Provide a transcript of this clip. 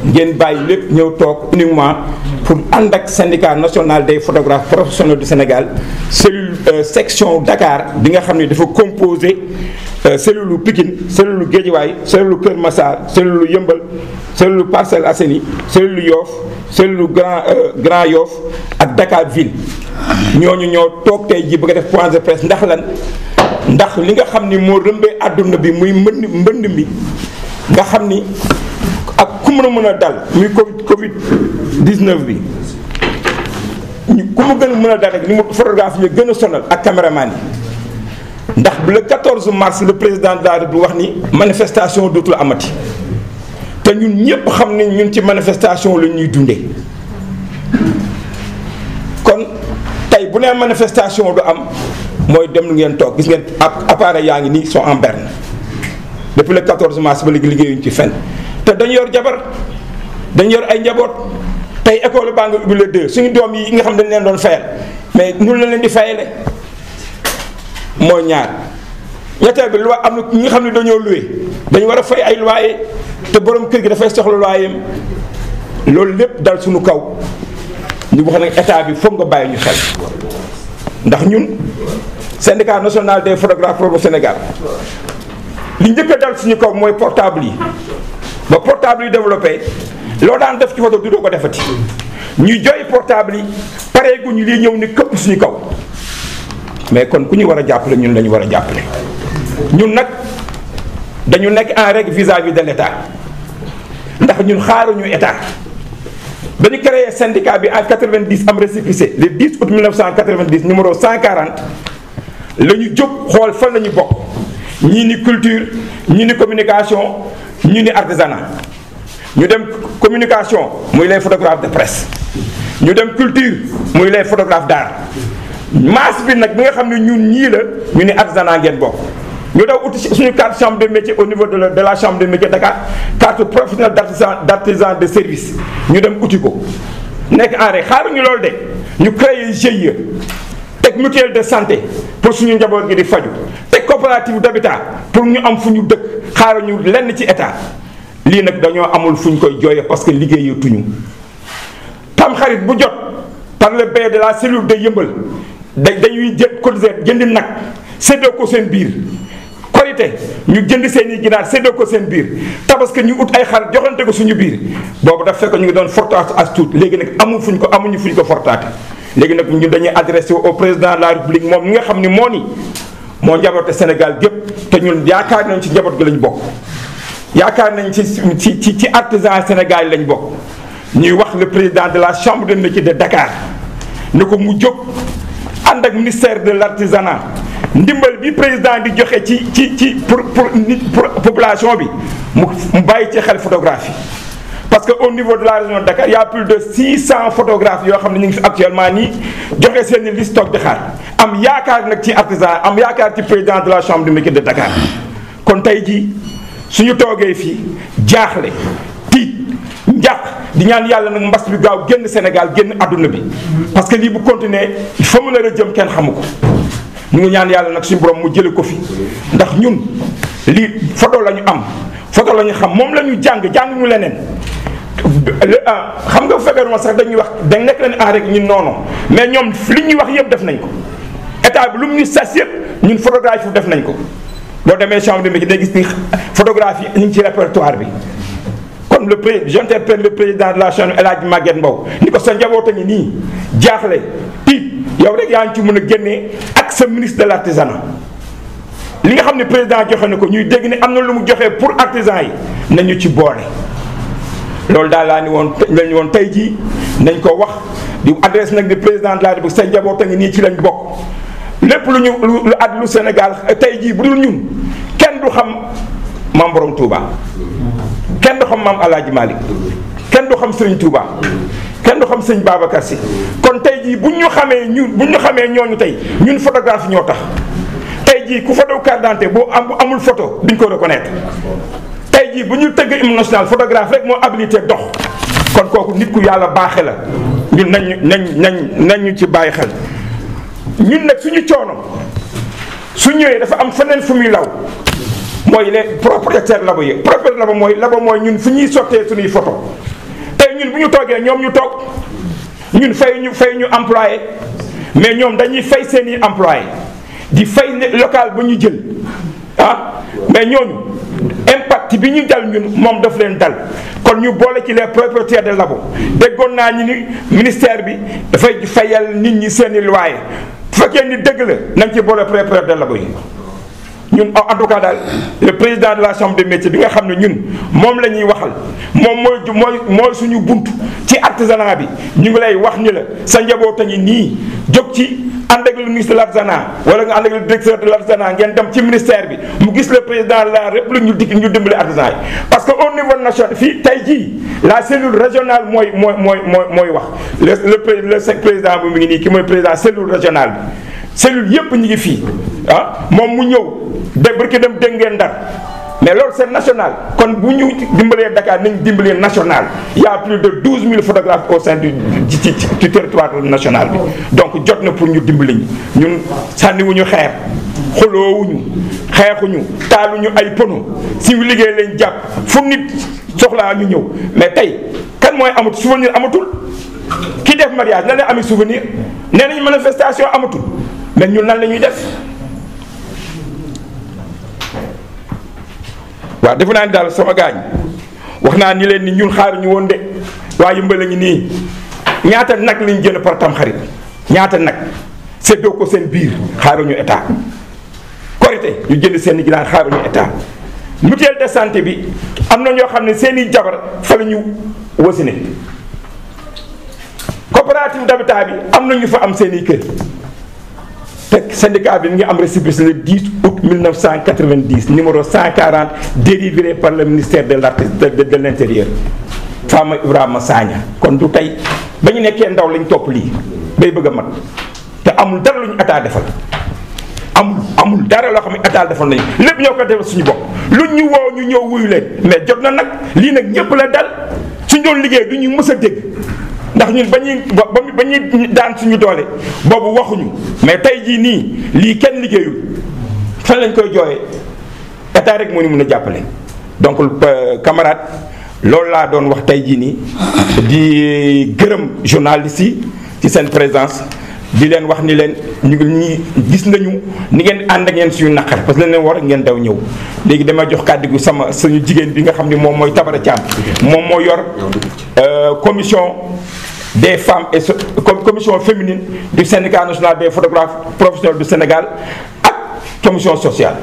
ngeen bàyyi lépp ñëw toog uniquement pour ànd ak syndicat national des photographes professionnels du Sénégal cellule section Dakar bi nga xam ne dafa composé cellule Pikine cellule Guédiawaye cellule Kër Massar cellule Yëmbal cellule Parcelles Assainies cellule Yoff cellule Grand Yoff ak Dakar Ville ñooñu ñoo toog tey ji bëgg a def point de presse ndax lan ndax li nga xam ni moo rëmbee àdduna bi muy mbënd mi nga xam ni ak ku mën a dal muy Covid 19 bi ku mu gën a mën a dal rek ni mu photographe ñu gën a sonal ak caméraman yi ndax le 14 mars le président de la République wax ni manifestation dootul amati te ñun ñëpp xam ne ñun ci manifestation la ñuy dundee kon tey bu nee manifestation du am mooy dem lu ngeen toog gis ngeen appareil yaa ngi nii sont en berne depuis le 14 mars ba léegi liggéeyuñu ci fenn te dañu yor jabar dañu yor ay njaboot tey école baa nga ubbi le 2 suñu doom yi nga xam dañ leen doon fayal mais ñun la leen di fayale mooy ñaar ñetteel bi loi am na ñi nga xam ne dañoo loué dañu war a fay ay loyer te borom kër gi dafay soxla loyer loolu lépp dal suñu kaw ñu wax nag état bi foog nga bàyyi ñu xel ndax ñun syndicat national des photographes au Sénégal li njëkk a dal suñu kaw mooy portable yi ba portable yi développé loo daan def ci photo du doo ko defati ñuy jooy portable yi pareeguñu lii ñëw ni këpp suñu kaw mais kon ku ñu war a jàppale ñun lañu war a jàppale ñun nag dañu nekk en règle vis-à-vis de l'état ndax ñun xaaruñu état ba ñu créé syndicat bi en 90 am récépissé le 10 août 1990 numéro 140 la ñu jóg xool fan la ñu bokk ñii ni culture ñii ni communication ñii ni artisanat ñu dem communication muy les photographes de presse ñu dem culture muy les photographes d'art masse bi nag bi nga xam ne ñun ñii la ñu ni artisanat ngeen bokk ñu daw uti suñu carte chambre de métier au niveau de la chambre de métier Dakar carte professionnelle d'artisan de service ñu dem uti ko nekk en rek xaaruñu loolu de ñu créer GIE teg mutuelle de santé pour suñu njaboot gi di faju teg coopérative d'habitat pour ñu am fu ñu dëkk xaaruñu lenn ci état lii nag dañoo amul fu ñu koy jooyee parce que liggéeyatuñu tam xarit bu jot par le biais de la cellule de Yëmbal dañuy cotiser jëndi nag séddoo ko seen biir korité ñu jënd seen i ginaar séddoo ko seen biir tabaski ñu ut ay xar joxante ko suñu biir boobu daf fekk ñu ngi doon fortaatu as tuut léegi nag amuñu fuñ ko fortaate léegi nag ñun dañuy adressé au président de la république moom mi nga xam ni moo njaboote Sénégal gépp te ñun yaakaar nañ ci njaboot gi lañ bokk yaakaar nañ ci artisan Sénégal yi lañ bokk ñuy wax le président de la chambre de métier de Dakar ne ko mu jóg ànd ak ministère de l'artisanat ndimbal bi président di joxe pour population bi mu bàyyi ci xel photographie parce que au niveau de la région de Dakar il y a plus de 600 photographes yoo xam ne ñu ngi fi actuellement nii joxe seen i liste toog di xaar am yaakaar nag ci artisan am yaakaar ci président de la chambre de métier de Dakar kon tey jii suñu toogee fii jaaxle tiit njàq di ñaan yàlla nag mbas bi gaaw génn Sénégal génn adduna bi parce que lii bu continuer fa mu nar a jëm kenn xamu ko ñu ngi ñaan yàlla nag suñu borom mu jële ko fi ndax ñun lii photo la ñu am photo la ñu xam moom la ñu jàng ñu leneen xam nga bu fekkee ma sax dañuy wax dañ nekk leen en rek ñun noonu mais ñoom li ñuy wax yëpp def nañ ko état bi lu mu ñu sas yëpp ñun photographie def nañ ko boo demee chambre de métier day gis ni photographie ñu ngi ci répertoire bi kon j'interpelle le président de la chambre El Hadj Maguette Mbow ni ko sa njaboot a ngi nii jaaxle tiit yow rek yaa ngi ci mën a génnee ak sa ministre de l'artisanat li nga xam ne président joxe na ko ñuy dégg ne am na lu mu joxe pour artisan yi nañu ci boole loolu daal lañu woon tey jii nañ ko wax di adresse nag di président de la République sa njaboot a ngi nii ci lañ bokk lépp lu addu Sénégal tey jii bu dul ñun kenn du xam maam Borom Touba kenn du xam maam El Hadj Malick kenn du xam Serigne Touba kenn du xam Serigne Babacar Sy kon tey jii bu ñu xamee ñooñu tey ñun photographe ñoo tax tey jii ku photo carte d'identité boo amul photo duñ ko reconnaître tey jii bu ñu tëgg hymne national photographe rek moo habilité dox kon kooku nit ku yàlla baaxe la ñun nañ ñu ci bàyyi xel ñun nag suñu coono su ñëwee dafa am feneen fu muy law mooy les propriétaires labo yi. propriétaire labo mooy ñun fi ñuy sottee suñuy photo tey ñun bu ñu toogee ñoom ñu toog ñun fay ñu employé mais ñoom dañuy fay seeni employé di fay local bu ñu jël mais ñooñu impact bi ñu dal ñun moom daf leen dal kon ñu boole ci les propriétaires de labo déggoon naa ñu ni ministère bi dafay fayal nit ñi seeni loyer bu fekkee ni dëgg la nañ ci boole propriétaires de labo yi ñun en tout cas daal le président de la chambre des métiers bi nga xam ne ñun moom la ñuy waxal moom mooy suñu bunt ci artisanat bi ñu ngi lay wax ni la sa njaboot a ngi nii jóg ci ànd ak le ministre de l'artisanat wala nga ànd ak le directeur de l'artisanat ngeen dem ci ministère bi mu gis le président de la république ñu dimbali artisan yi parce que au niveau national fii tey jii la cellule régionale mooy wax le président bu mu ngi nii ki mooy président cellule régionale bi cellule yépp ñu ngi fii moom mu ñëw barki dem dégg ngeen Ndar mais loolu c'est national kon bu ñu dimbalee Dakar nañ dimbalee national il y a plus de 12 000 photographes au sein du territoire national bi donc jot na pour ñu dimbali ñun sànniwuñu xeer xuloowuñu xeexuñu taaluñu ay pono si liggéey lañ jàpp fu nit soxlaa ñu ñëw mais tey kan mooy amut souvenir amatul ki def mariage nan la amee souvenir nee nañ manifestation amatul mais ñun nan la ñuy def waaw defe naa ni daal sama gaañ wax naa ni leen ni ñun xaaruñu woon de waaye Yeumbeul a ngi nii ñaata nag lañ jënd par Tamxarit ñaata nag séddoo ko seen biir xaaruñu état Korité ñu jënd seen ginaar xaaruñu état mutuelle de santé bi am na ñoo xam ne seen i jabar fa la ñu wasine coopérative d'habitat bi am na ñu fa am seen i kër te syndicat bi mi ngi am récépissé le 10 août 1990 numéro 140 délivré par le ministère de l'intérieur Fama Ibrahima Sagna kon du tey ba ñu nekkee ndaw lañ topp lii bay bëgg a mat te amul dara lu ñu état defal amul dara loo xam ne état defal nañu lépp ñoo ko defal suñu bopp lu ñu woo ñu ñëw wuyu leen mais jot na nag lii nag ñëpp la dal suñ doon liggéey du ñu mës a dégg ndax ñun ba ñuy daan suñu doole boobu waxuñu mais tey jii nii lii kenn liggéeyul fan lañ koy jooyee état rek moo ñu mën a jàppale donc camarade loolu laa doon wax tey jii nii di gërëm journalistes yi ci seen présence di leen wax ni leen ñu ngi gis nañu ni ngeen ànd ak ngeen suñu naqar parce que leen war ngeen daw ñëw léegi dama jox kàddu gu suñu jigéen bi nga xam ne moom mooy Tabara Thiam moom moo yor commission des femmes et commission féminine du syndicat national des photographes professionnels du Sénégal ak commission sociale